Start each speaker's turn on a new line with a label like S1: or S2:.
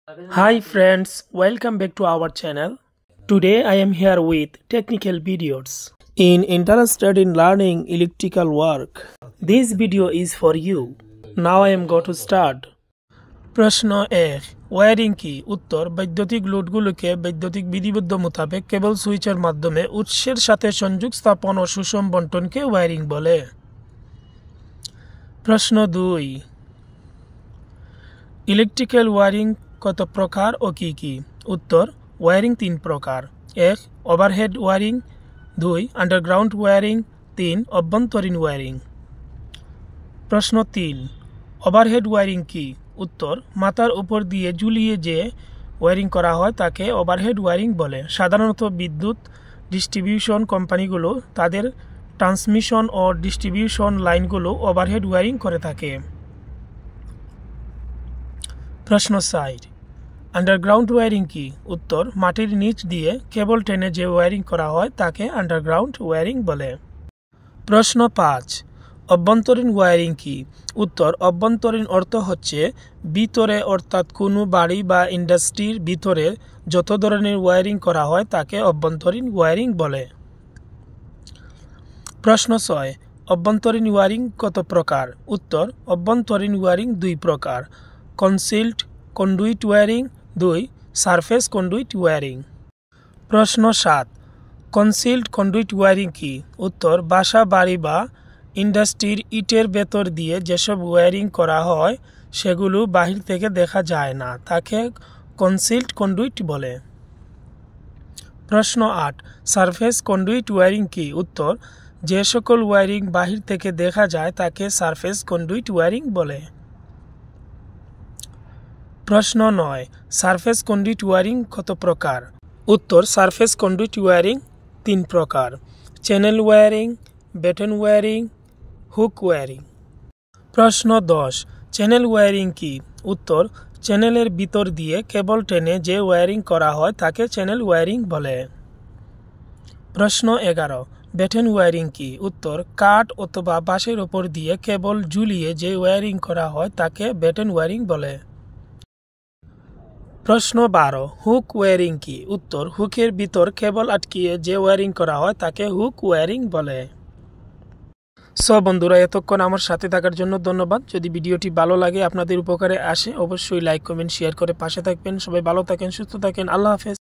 S1: Hi friends, welcome back to our channel. Today I am here with technical videos. Interested in learning electrical work, this video is for you. Now I am going to start. প্রশ্ন 1 wiring কি উত্তর বৈদ্যুতিক লোডগুলোকে বৈদ্যুতিক বিধিবদ্ধ মোতাবেক কেবল সুইচের মাধ্যমে উৎসের সাথে সংযোগ স্থাপন ও সুষম বণ্টনকে ওয়্যারিং বলে। প্রশ্ন 2 ইলেকট্রিক্যাল ওয়্যারিং কত প্রকার ও কি কি উত্তর ওয়্যারিং 3 প্রকার। 1 ওভারহেড ওয়্যারিং, 2 আন্ডারগ্রাউন্ড ওয়্যারিং, 3 অভ্যন্তরীণ ওয়্যারিং। প্রশ্ন 3 ওভারহেড ওয়্যারিং কি উত্তর মাথার উপর দিয়ে ঝুলিয়ে যে ওয়্যারিং করা হয় তাকে ওভারহেড ওয়্যারিং বলে। সাধারণত বিদ্যুৎ ডিস্ট্রিবিউশন কোম্পানিগুলো তাদের ট্রান্সমিশন ও ডিস্ট্রিবিউশন লাইনগুলো ওভারহেড ওয়্যারিং করে থাকে। প্রশ্ন 4 আন্ডারগ্রাউন্ড ওয়্যারিং কি উত্তর মাটির নিচ দিয়ে কেবল টেনে যে ওয়্যারিং করা হয় তাকে আন্ডারগ্রাউন্ড ওয়্যারিং বলে। প্রশ্ন 5 অভ্যন্তরীণ ওয়্যারিং কি উত্তর অভ্যন্তরীণ অর্থ হচ্ছে ভিতরে, অর্থাৎ কোনো বাড়ি বা ইন্ডাস্ট্রির ভিতরে যত ধরনের ওয়্যারিং করা হয় তাকে অভ্যন্তরীণ ওয়্যারিং বলে। প্রশ্ন 6 অভ্যন্তরীণ ওয়্যারিং কত প্রকার উত্তর অভ্যন্তরীণ ওয়্যারিং 2 প্রকার। Concealed conduit wiring, 2 surface conduit wiring. প্রশ্ন 7 কনসিল্ড কন্ডুইট ওয়্যারিং কি উত্তর বাসা বাড়ি বা ইন্ডাস্ট্রির ইটের ভেতর দিয়ে যেসব ওয়্যারিং করা হয় সেগুলো বাহির থেকে দেখা যায় না তাকে কনসিল্ড কন্ডুইট বলে। প্রশ্ন 8 সারফেস কন্ডুইট ওয়্যারিং কি উত্তর যে সকল ওয়্যারিং বাহির থেকে দেখা যায় তাকে সারফেস কন্ডুইট ওয়্যারিং বলে। প্রশ্ন 9 সারফেস কন্ডুইট ওয়্যারিং কত প্রকার উত্তর সারফেস কন্ডুইট ওয়্যারিং 3 প্রকার। Channel wiring, batten wiring, hook wiring. প্রশ্ন 10 চ্যানেল ওয়্যারিং কি উত্তর চ্যানেলের ভিতর দিয়ে কেবল টেনে যে ওয়্যারিং করা হয় তাকে চ্যানেল ওয়্যারিং বলে। প্রশ্ন 11 বেটন ওয়্যারিং কি উত্তর কাঠ অথবা বাঁশের উপর দিয়ে কেবল ঝুলিয়ে যে ওয়্যারিং করা হয় তাকে বেটন ওয়্যারিং বলে। প্রশ্ন 12 হুক ওয়্যারিং কি উত্তর হুকের ভিতর কেবল আটকিয়ে যে ওয়্যারিং করা হয় তাকে হুক ওয়্যারিং বলে। বন্ধুরা এতক্ষণ আমার সাথে থাকার জন্য ধন্যবাদ। যদি ভিডিওটি ভালো লাগে, আপনাদের উপকারে আসে, অবশ্যই লাইক কমেন্ট শেয়ার করে পাশে থাকবেন। সবাই ভালো থাকেন, সুস্থ থাকেন। আল্লাহ হাফেজ।